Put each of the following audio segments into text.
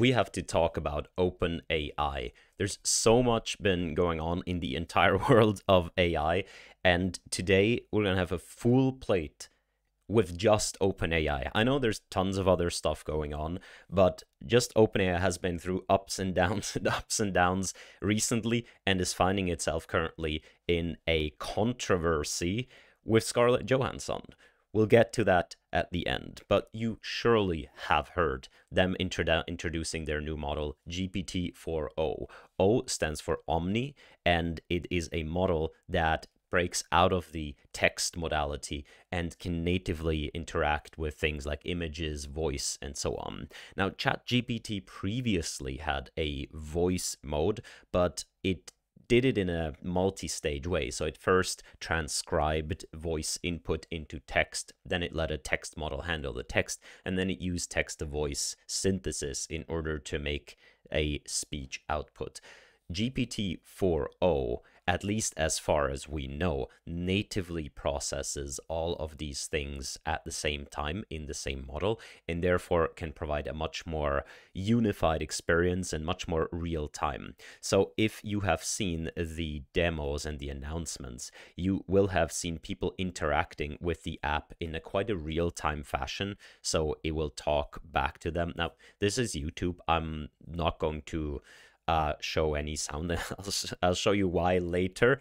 we have to talk about OpenAI. There's so much been going on in the entire world of AI, and today we're gonna have a full plate with just OpenAI. I know there's tons of other stuff going on, but just OpenAI has been through ups and downs and ups and downs recently and is finding itself currently in a controversy with Scarlett Johansson. We'll get to that at the end, but you surely have heard them introducing their new model, GPT-4o. O stands for Omni, and it is a model that breaks out of the text modality and can natively interact with things like images, voice, and so on. Now, ChatGPT previously had a voice mode, but it did it in a multi-stage way. So it first transcribed voice input into text, then it let a text model handle the text, and then it used text-to-voice synthesis in order to make a speech output. GPT-4o, at least as far as we know, natively processes all of these things at the same time in the same model, and therefore can provide a much more unified experience and much more real time. So if you have seen the demos and the announcements, you will have seen people interacting with the app in a quite a real-time fashion, so it will talk back to them. Now, this is YouTube. I'm not going to show any sound. I'll show you why later.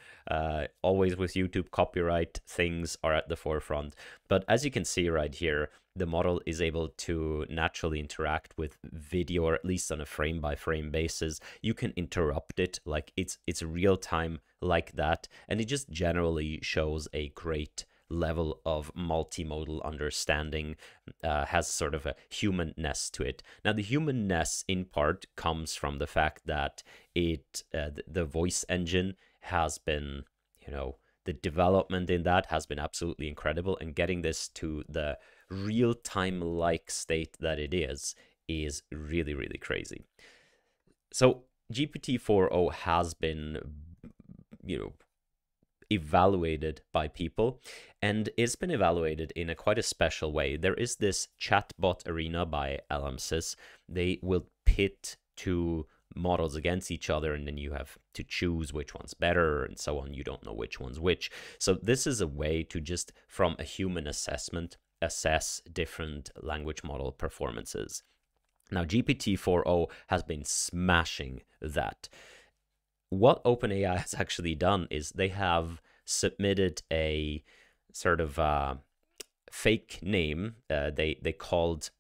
Always with YouTube, copyright things are at the forefront. But as you can see right here, the model is able to naturally interact with video, or at least on a frame-by-frame basis. You can interrupt it, like it's real time like that, and it just generally shows a great level of multimodal understanding, has sort of a humanness to it. Now, the humanness in part comes from the fact that the voice engine has been, the development in that has been absolutely incredible, and getting this to the real-time like state that it is really, really crazy. So GPT-4o has been, evaluated by people, and it's been evaluated in a quite a special way. There is this chatbot arena by LMSys. They will pit two models against each other, and then you have to choose which one's better and so on. You don't know which one's which. So this is a way to just, from a human assessment, assess different language model performances. Now, GPT-4o has been smashing that. What OpenAI has actually done is they have submitted a sort of fake name. They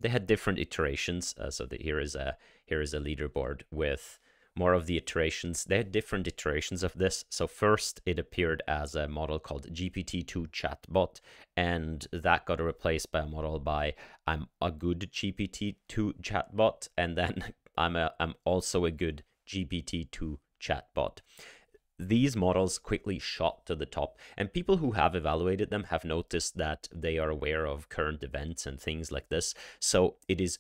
had different iterations. Here is a leaderboard with more of the iterations. They had different iterations of this. So first it appeared as a model called GPT-2 chatbot, and that got replaced by a model by I'm a good GPT-2 chatbot, and then I'm also a good GPT-2 chatbot. These models quickly shot to the top, and people who have evaluated them have noticed that they are aware of current events and things like this. So it is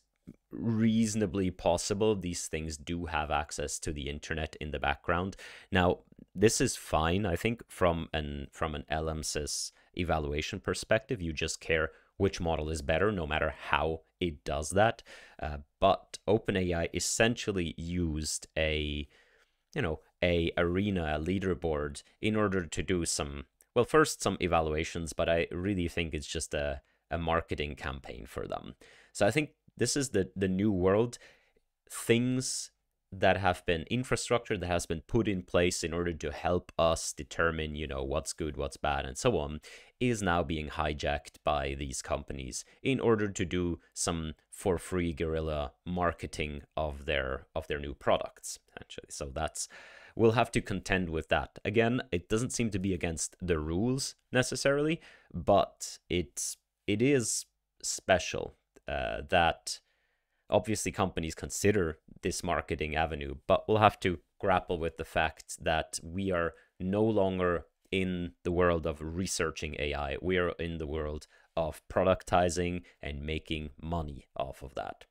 reasonably possible these things do have access to the internet in the background. Now, this is fine, I think, from an LMSys evaluation perspective. You just care which model is better, no matter how it does that. But OpenAI essentially used a arena, a leaderboard, in order to do some evaluations, but I really think it's just a marketing campaign for them. So I think this is the new world. Things that have been infrastructure that has been put in place in order to help us determine, what's good, what's bad, and so on, is now being hijacked by these companies in order to do some for free guerrilla marketing of their new products, essentially. So we'll have to contend with that. Again, it doesn't seem to be against the rules necessarily, but it is special that obviously companies consider this marketing avenue, but we'll have to grapple with the fact that we are no longer in the world of researching AI. We are in the world of productizing and making money off of that.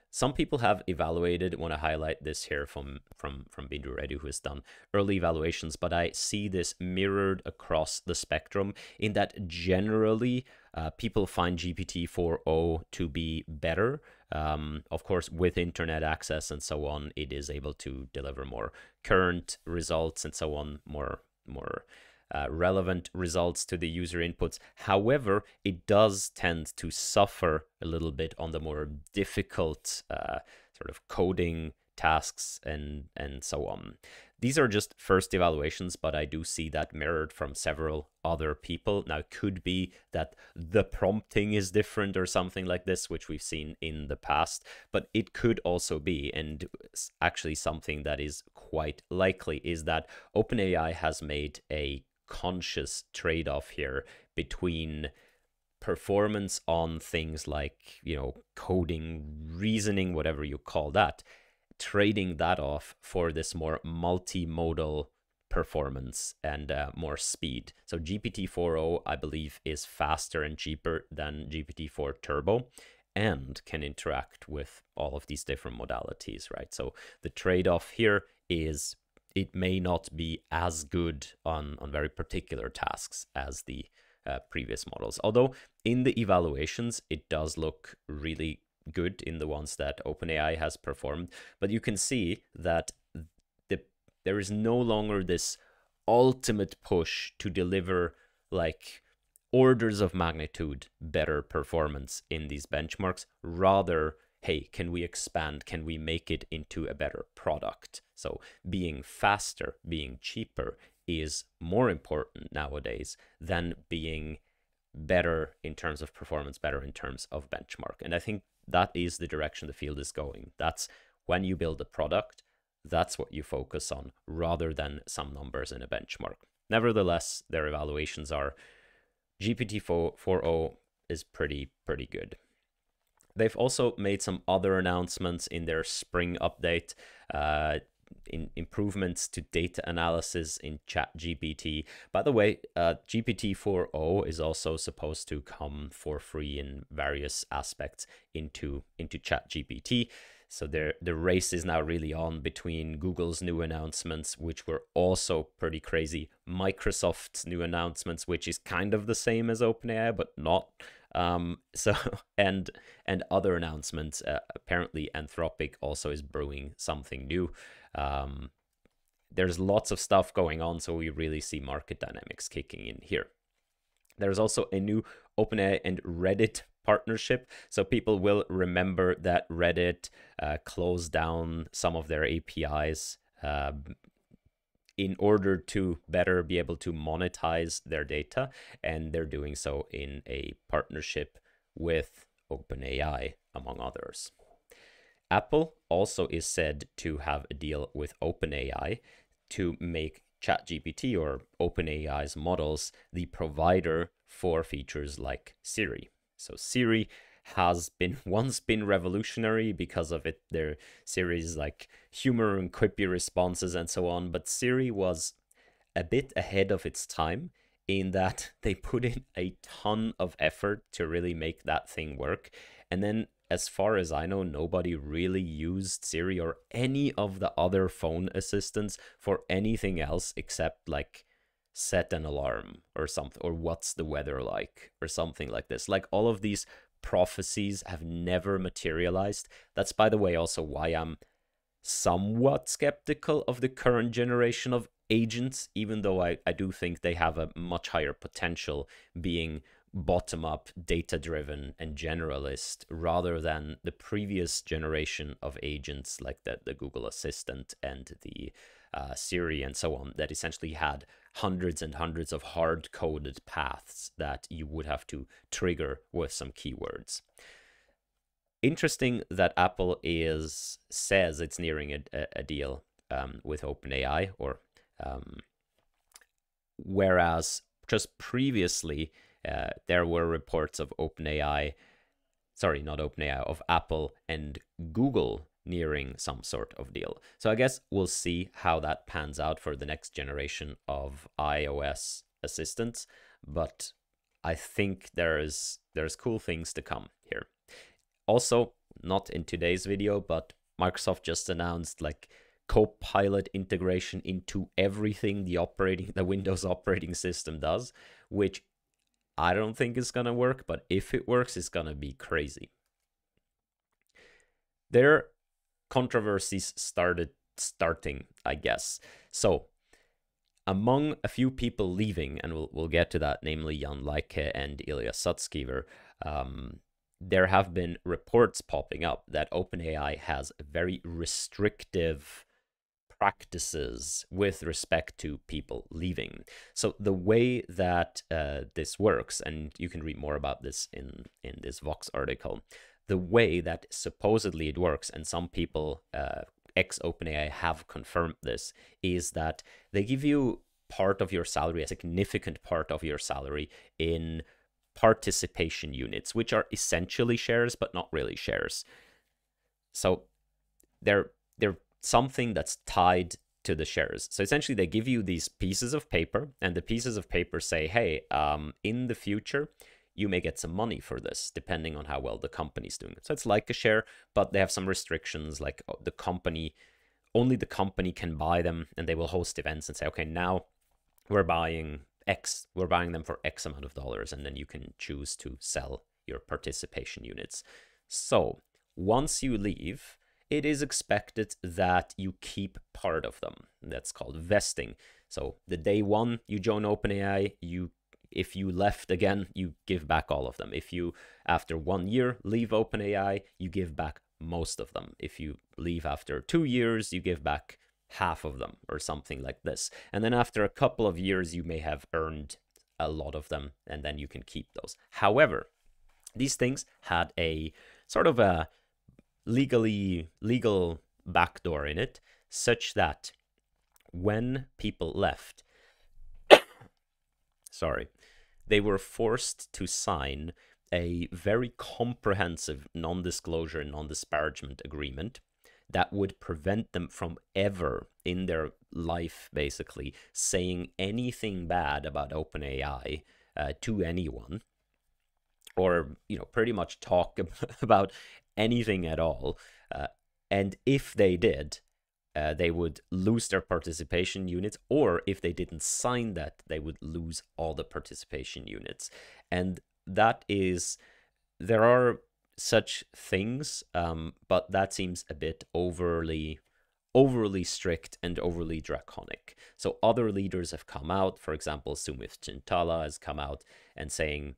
Some people have evaluated, I want to highlight this here from Bindu Reddy, who has done early evaluations, but I see this mirrored across the spectrum in that generally people find GPT-4o to be better Of course, with internet access and so on, it is able to deliver more current results and so on, more relevant results to the user inputs. However, it does tend to suffer a little bit on the more difficult sort of coding tasks and so on. These are just first evaluations, but I do see that mirrored from several other people. Now, it could be that the prompting is different or something like this, which we've seen in the past, but it could also be, and actually something that is quite likely, is that OpenAI has made a conscious trade-off here between performance on things like, you know, coding, reasoning, whatever you call that, trading that off for this more multimodal performance and more speed. So GPT-4o, I believe, is faster and cheaper than GPT-4 Turbo and can interact with all of these different modalities, right? So the trade-off here is it may not be as good on very particular tasks as the previous models. Although in the evaluations, it does look really good in the ones that OpenAI has performed, but you can see that there is no longer this ultimate push to deliver like orders of magnitude better performance in these benchmarks. Rather, hey, can we expand? Can we make it into a better product? So being faster, being cheaper is more important nowadays than being better in terms of performance, better in terms of benchmark. And I think that is the direction the field is going. That's when you build a product, that's what you focus on rather than some numbers in a benchmark. Nevertheless, their evaluations are GPT-4o is pretty good. They've also made some other announcements in their spring update, in improvements to data analysis in ChatGPT. By the way, GPT-4o is also supposed to come for free in various aspects into ChatGPT. So the race is now really on between Google's new announcements, which were also pretty crazy, Microsoft's new announcements, which is kind of the same as OpenAI, but not. So and other announcements. Apparently Anthropic also is brewing something new. There's lots of stuff going on, so we really see market dynamics kicking in here. There's also a new OpenAI and Reddit partnership. So people will remember that Reddit closed down some of their APIs in order to better be able to monetize their data, and they're doing so in a partnership with OpenAI, among others. Apple also is said to have a deal with OpenAI to make ChatGPT, or OpenAI's models, the provider for features like Siri. So Siri has once been revolutionary because of their Siri's like humor and quippy responses and so on, but Siri was a bit ahead of its time in that they put in a ton of effort to really make that thing work. And then, as far as I know, nobody really used Siri or any of the other phone assistants for anything else except like set an alarm or something, or what's the weather like, or something like this. Like, all of these prophecies have never materialized. That's, by the way, also why I'm somewhat skeptical of the current generation of agents, even though I do think they have a much higher potential being bottom-up, data-driven, and generalist, rather than the previous generation of agents like the Google Assistant and the Siri and so on, that essentially had hundreds and hundreds of hard-coded paths that you would have to trigger with some keywords. Interesting that Apple says it's nearing a deal with OpenAI, or whereas just previously there were reports of of Apple and Google nearing some sort of deal. So I guess we'll see how that pans out for the next generation of iOS assistants, but I think there's cool things to come here. Also, not in today's video, but Microsoft just announced like Copilot integration into everything the Windows operating system does, which I don't think is gonna work, but if it works, it's gonna be crazy. their controversies starting, I guess. So among a few people leaving, and we'll get to that, namely Jan Leike and Ilya Sutskever, there have been reports popping up that OpenAI has very restrictive practices with respect to people leaving. So the way that this works, and you can read more about this in this Vox article, the way that supposedly it works, and some people ex-OpenAI have confirmed this, is that they give you part of your salary, a significant part of your salary, in participation units, which are essentially shares, but not really shares. So they're something that's tied to the shares. So essentially they give you these pieces of paper, and the pieces of paper say, hey, in the future, you may get some money for this, depending on how well the company's doing. So it's like a share, but they have some restrictions, like the company, only the company can buy them, and they will host events and say, okay, now we're buying X, we're buying them for X amount of dollars, and then you can choose to sell your participation units. So once you leave, it is expected that you keep part of them. That's called vesting. So the day one you join OpenAI, if you left again, you give back all of them. If you, after 1 year, leave OpenAI, you give back most of them. If you leave after 2 years, you give back half of them, or something like this. And then after a couple of years, you may have earned a lot of them, and then you can keep those. However, these things had a sort of a legal backdoor in it, such that when people left, sorry, they were forced to sign a very comprehensive non-disclosure and non-disparagement agreement that would prevent them from ever in their life, basically, saying anything bad about OpenAI to anyone, or, you know, pretty much talk about anything at all. And if they did, they would lose their participation units, or if they didn't sign that, they would lose all the participation units. And that is, there are such things, but that seems a bit overly strict and overly draconic. So other leaders have come out, for example, Sumit Chintala has come out and saying,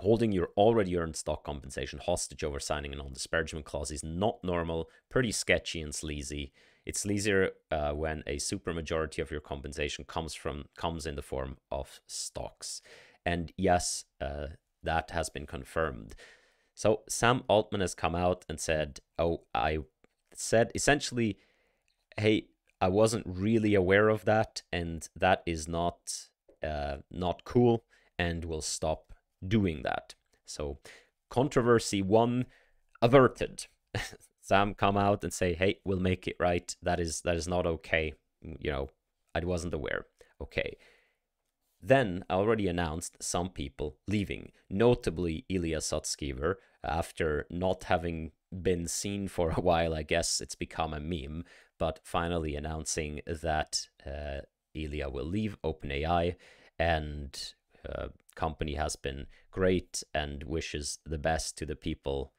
holding your already earned stock compensation hostage over signing a non-disparagement clause is not normal, pretty sketchy and sleazy. It's sleazier when a supermajority of your compensation comes in the form of stocks. And yes, that has been confirmed. So Sam Altman has come out and said, oh, I said essentially, hey, I wasn't really aware of that, and that is not cool, and will stop doing that. So controversy 1 averted. Sam come out and say, hey, we'll make it right. That is not okay. You know, I wasn't aware. Okay. Then I already announced some people leaving, notably Ilya Sutskever, after not having been seen for a while. I guess it's become a meme, but finally announcing that Ilya will leave OpenAI, and company has been great and wishes the best to the people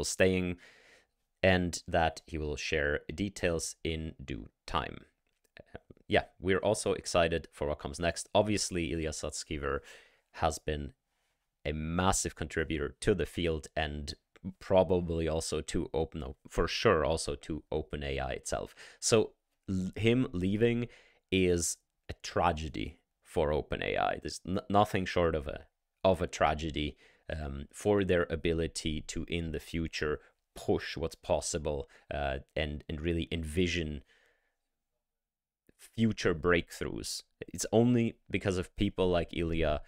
staying, and that he will share details in due time. Yeah, we're also excited for what comes next. Obviously, Ilya Sutskever has been a massive contributor to the field, and probably also to OpenAI itself. So him leaving is a tragedy for OpenAI. There's nothing short of a tragedy for their ability to, in the future, push what's possible and really envision future breakthroughs. It's only because of people like Ilya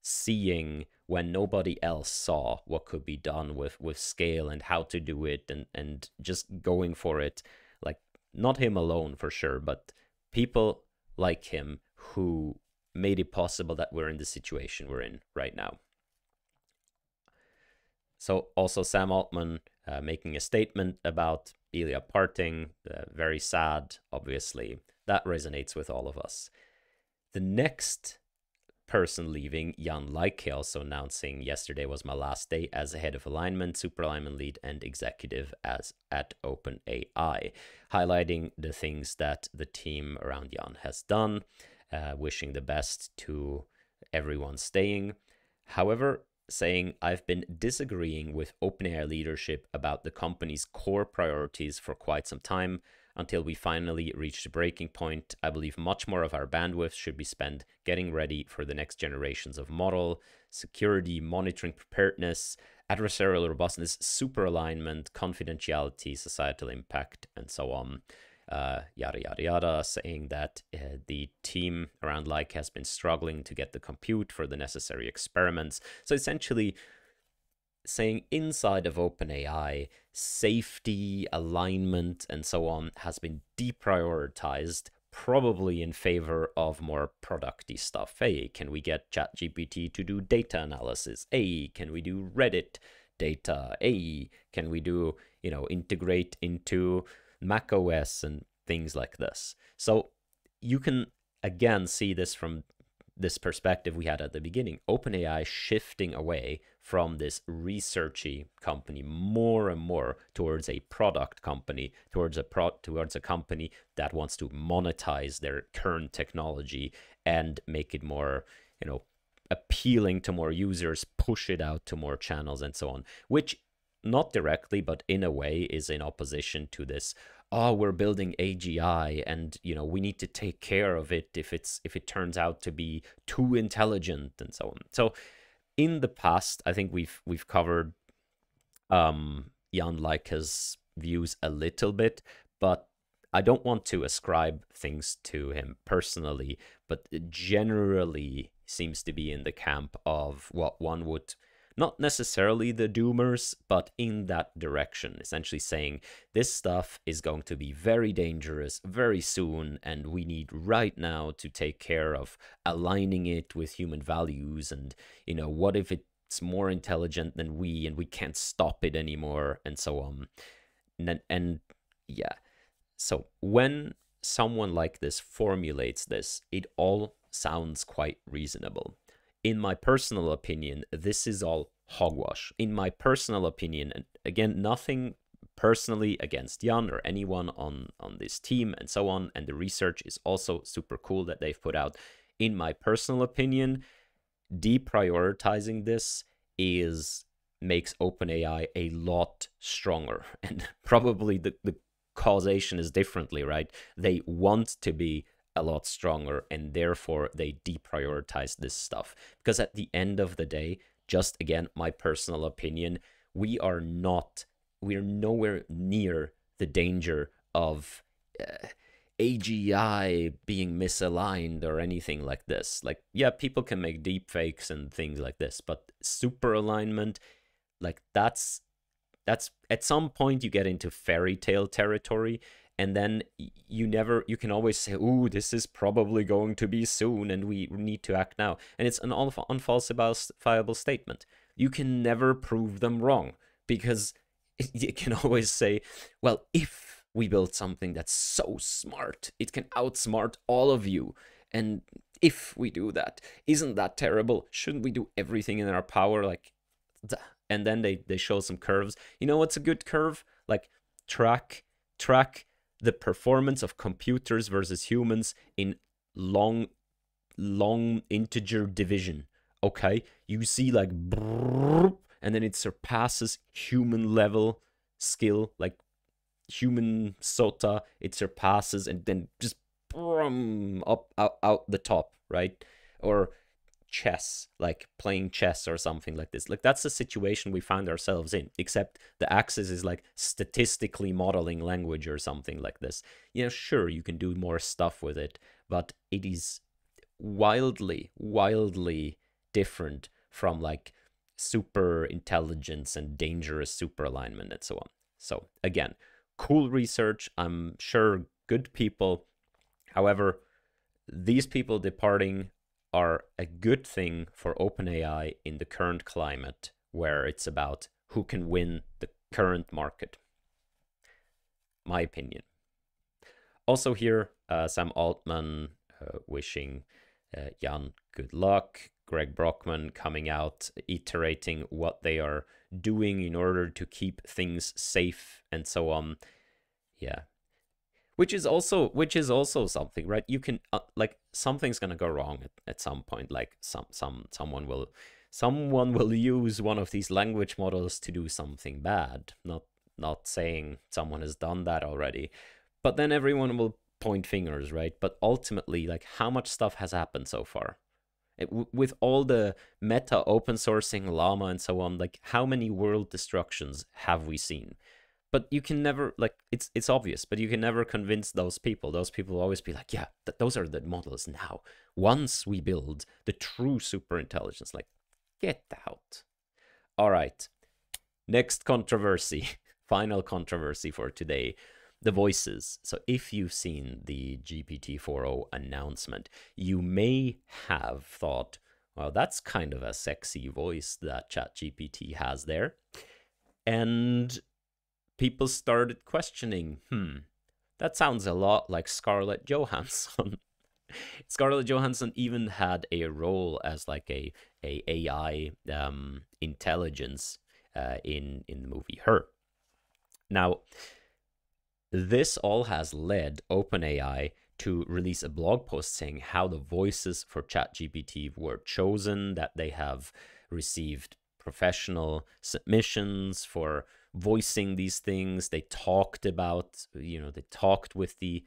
seeing when nobody else saw what could be done with scale and how to do it, and just going for it. Like, not him alone for sure, but people like him who made it possible that we're in the situation we're in right now. So also Sam Altman making a statement about Ilya parting, very sad, obviously. That resonates with all of us. The next person leaving, Jan Leike, also announcing yesterday was my last day as head of alignment, super alignment lead, and executive at OpenAI, highlighting the things that the team around Jan has done, wishing the best to everyone staying. However, saying, I've been disagreeing with OpenAI leadership about the company's core priorities for quite some time until we finally reached the breaking point. I believe much more of our bandwidth should be spent getting ready for the next generations of model, security, monitoring, preparedness, adversarial robustness, super alignment, confidentiality, societal impact, and so on. Yada, yada, yada, saying that the team around Like has been struggling to get the compute for the necessary experiments. So essentially saying inside of OpenAI, safety, alignment, and so on has been deprioritized, probably in favor of more producty stuff. Hey, can we get ChatGPT to do data analysis? Hey, can we do Reddit data? Hey, can we do, integrate into macOS and things like this? So you can again see this from this perspective we had at the beginning. OpenAI shifting away from this researchy company more and more towards a product company, towards a company that wants to monetize their current technology and make it more, appealing to more users, push it out to more channels and so on, which not directly, but in a way is in opposition to this, we're building AGI and, we need to take care of it if it turns out to be too intelligent and so on. So in the past, I think we've covered Jan Leike's views a little bit, but I don't want to ascribe things to him personally, but generally seems to be in the camp of what one would, not necessarily the doomers, but in that direction, essentially saying this stuff is going to be very dangerous very soon, and we need right now to take care of aligning it with human values, and, what if it's more intelligent than we and we can't stop it anymore, and so on. And yeah, so when someone like this formulates this, it all sounds quite reasonable. In my personal opinion, this is all hogwash. In my personal opinion, and again, nothing personally against Jan or anyone on this team and so on, and the research is also super cool that they've put out. In my personal opinion, deprioritizing this makes OpenAI a lot stronger, and probably the causation is differently, right? They want to be a lot stronger, and therefore they deprioritize this stuff, because at the end of the day, just again my personal opinion, we are nowhere near the danger of AGI being misaligned or anything like this. Like, yeah, people can make deep fakes and things like this, but super alignment, like that's at some point you get into fairy tale territory. And then you can always say, ooh, this is probably going to be soon and we need to act now. And it's an unfalsifiable statement. You can never prove them wrong, because you can always say, well, if we build something that's so smart, it can outsmart all of you. And if we do that, isn't that terrible? Shouldn't we do everything in our power? And then they show some curves. You know what's a good curve? Like track the performance of computers versus humans in long integer division. Okay, you see like brrr, and then it surpasses human level skill, like human sota, it surpasses, and then just up out the top, right? Or chess, like playing chess or something like this. Like, that's the situation we found ourselves in, except the axis is like statistically modeling language or something like this. Sure, you can do more stuff with it, but it is wildly different from like super intelligence and dangerous super alignment and so on. So again, cool research, I'm sure good people. However, these people departing are a good thing for OpenAI in the current climate, where it's about who can win the current market. My opinion. Also here, Sam Altman wishing Jan, good luck. Greg Brockman coming out, iterating what they are doing in order to keep things safe and so on. Yeah. Which is also something, right? You can like something's gonna go wrong at some point. Like someone will use one of these language models to do something bad. Not saying someone has done that already, but then everyone will point fingers, right? But ultimately, like, how much stuff has happened so far? With all the meta open sourcing llama and so on, like, how many world destructions have we seen? But you can never, like, it's obvious, but you can never convince those people. Those people will always be like, yeah, those are the models now. Once we build the true super intelligence, like, get out. All right, next controversy, final controversy for today. The voices. So if you've seen the GPT-4o announcement, you may have thought, well, that's kind of a sexy voice that ChatGPT has there. And people started questioning, that sounds a lot like Scarlett Johansson. Scarlett Johansson even had a role as like a AI intelligence in the movie Her. Now, this all has led OpenAI to release a blog post saying how the voices for ChatGPT were chosen, that they have received professional submissions for voicing these things. They talked about, they talked with the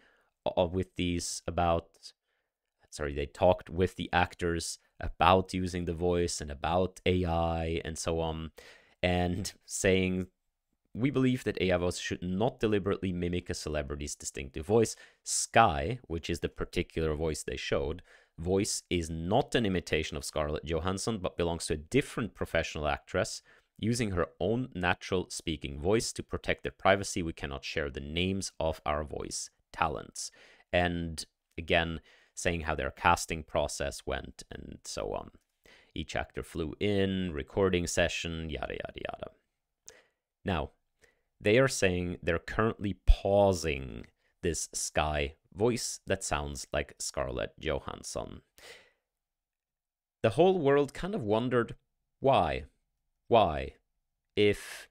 actors about using the voice and about AI and so on, and saying, we believe that AI voice should not deliberately mimic a celebrity's distinctive voice. Sky, which is the particular voice they showed, voice is not an imitation of Scarlett Johansson, but belongs to a different professional actress. Using her own natural speaking voice to protect their privacy, we cannot share the names of our voice talents. And again, saying how their casting process went and so on. Each actor flew in, recording session, yada, yada, yada. Now, they are saying they're currently pausing this Sky voice that sounds like Scarlett Johansson. The whole world kind of wondered why. Why? If,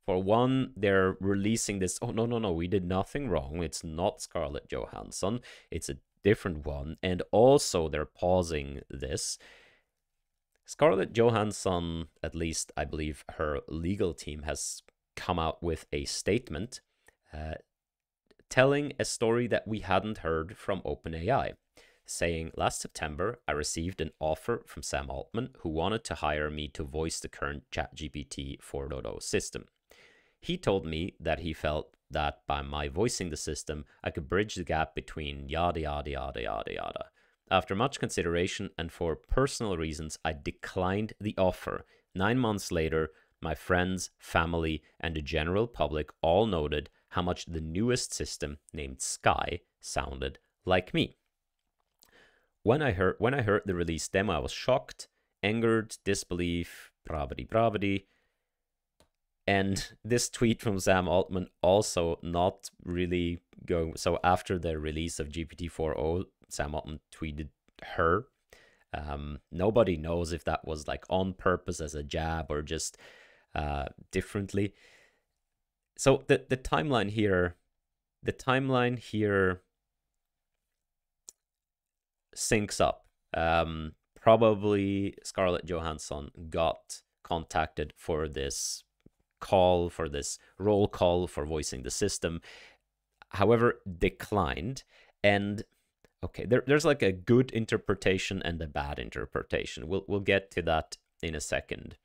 for one, they're releasing this, oh, no, we did nothing wrong. It's not Scarlett Johansson. It's a different one. And also they're pausing this. Scarlett Johansson, at least I believe her legal team has come out with a statement telling a story that we hadn't heard from OpenAI, saying, last September, I received an offer from Sam Altman, who wanted to hire me to voice the current ChatGPT 4o system. He told me that he felt that by my voicing the system, I could bridge the gap between yada, yada, yada, yada, yada. After much consideration and for personal reasons, I declined the offer. 9 months later, my friends, family, and the general public all noted how much the newest system, named Sky, sounded like me. When I heard the release demo, I was shocked, angered, disbelief, bravity. And this tweet from Sam Altman also not really going. So after the release of GPT-4o, Sam Altman tweeted her. Nobody knows if that was like on purpose as a jab or just differently. So the timeline here syncs up. Probably Scarlett Johansson got contacted for this roll call for voicing the system, however declined. And okay, there's like a good interpretation and a bad interpretation. We'll get to that in a second.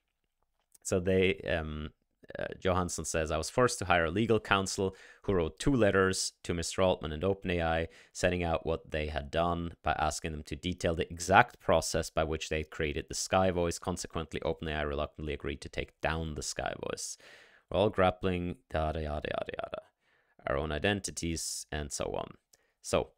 So they Johansson says, I was forced to hire a legal counsel who wrote 2 letters to Mr. Altman and OpenAI, setting out what they had done by asking them to detail the exact process by which they created the Sky voice. Consequently, OpenAI reluctantly agreed to take down the Sky voice. We're all grappling, yada, yada, yada, yada, our own identities, and so on. So,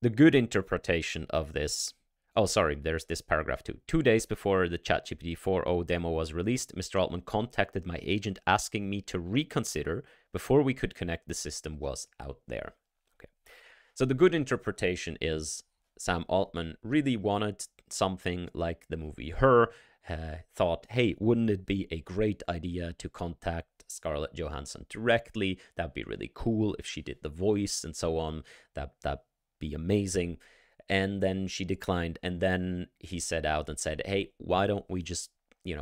the good interpretation of this. Oh, sorry, there's this paragraph too. 2 days before the ChatGPT 4o demo was released, Mr. Altman contacted my agent asking me to reconsider before we could connect. The system was out there. Okay. So the good interpretation is Sam Altman really wanted something like the movie Her, thought, hey, wouldn't it be a great idea to contact Scarlett Johansson directly? That'd be really cool if she did the voice and so on. That'd be amazing. And then she declined. And then he set out and said, hey, why don't we just,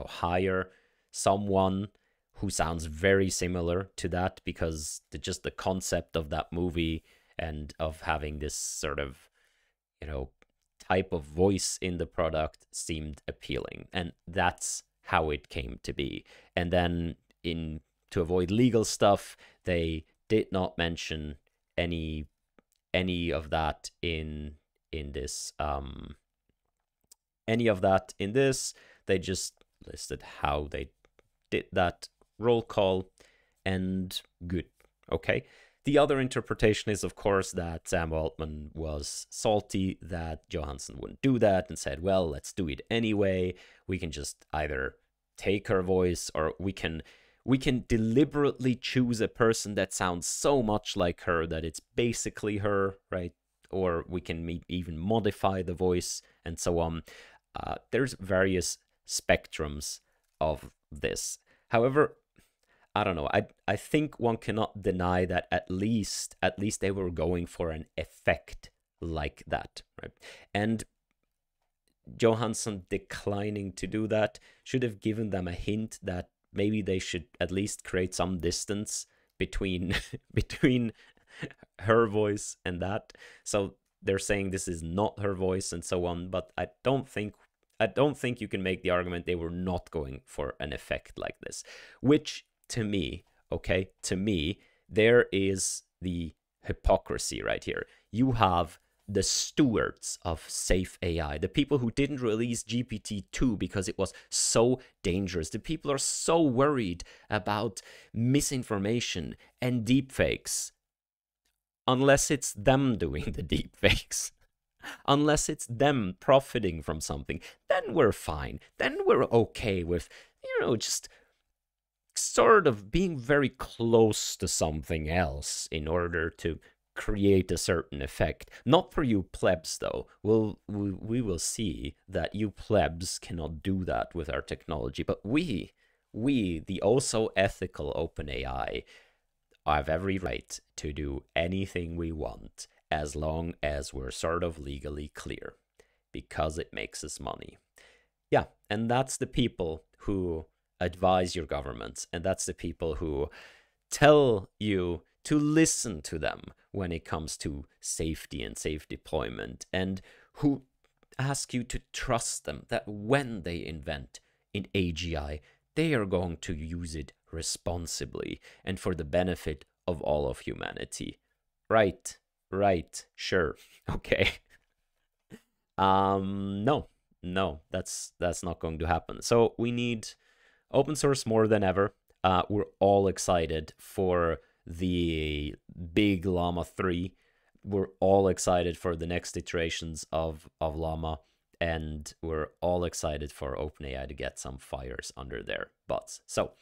hire someone who sounds very similar to that, because just the concept of that movie and of having this sort of, type of voice in the product seemed appealing. And that's how it came to be. And then to avoid legal stuff, they did not mention any of that in this they just listed how they did that roll call, and good. Okay. The other interpretation is, of course, that Sam Altman was salty that Johansson wouldn't do that and said, well, let's do it anyway. We can just either take her voice, or we can deliberately choose a person that sounds so much like her that it's basically her, right? Or we can even modify the voice and so on. There's various spectrums of this. However, I don't know. I think one cannot deny that at least they were going for an effect like that, right? And Johansson declining to do that should have given them a hint that maybe they should at least create some distance between her voice and that. So they're saying this is not her voice and so on, but I don't think you can make the argument they were not going for an effect like this, which to me, there is the hypocrisy right here. You have the stewards of safe AI, the people who didn't release GPT-4o because it was so dangerous. The people are so worried about misinformation and deepfakes. Unless it's them doing the deepfakes, unless it's them profiting from something, then we're fine. Then we're okay with, just sort of being very close to something else in order to create a certain effect. Not for you plebs, though. We will see that you plebs cannot do that with our technology. But we, the also ethical OpenAI, have every right to do anything we want as long as we're sort of legally clear, because it makes us money. Yeah, and that's the people who advise your governments, and that's the people who tell you to listen to them when it comes to safety and safe deployment, and who ask you to trust them that when they invent in AGI, they are going to use it responsibly and for the benefit of all of humanity. Right, sure, okay. No, that's not going to happen. So we need open source more than ever. We're all excited for the big Llama 3. We're all excited for the next iterations of Llama, and we're all excited for OpenAI to get some fires under their butts. So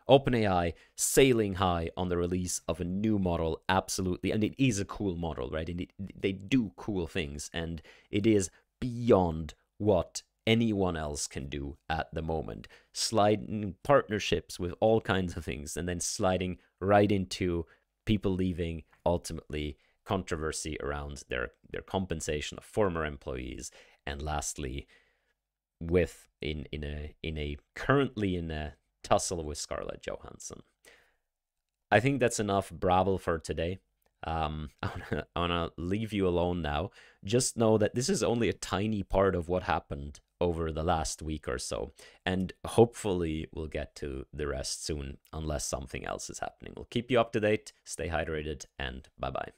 OpenAI sailing high on the release of a new model, absolutely, and it is a cool model, right? And they do cool things, and it is beyond what anyone else can do at the moment. Sliding partnerships with all kinds of things, and then sliding right into people leaving, ultimately controversy around their compensation of former employees, and lastly, currently in a tussle with Scarlett Johansson. I think that's enough Brabble for today. I wanna leave you alone now. Just know that this is only a tiny part of what happened over the last week or so, and hopefully we'll get to the rest soon, unless something else is happening. We'll keep you up to date, stay hydrated, and bye-bye.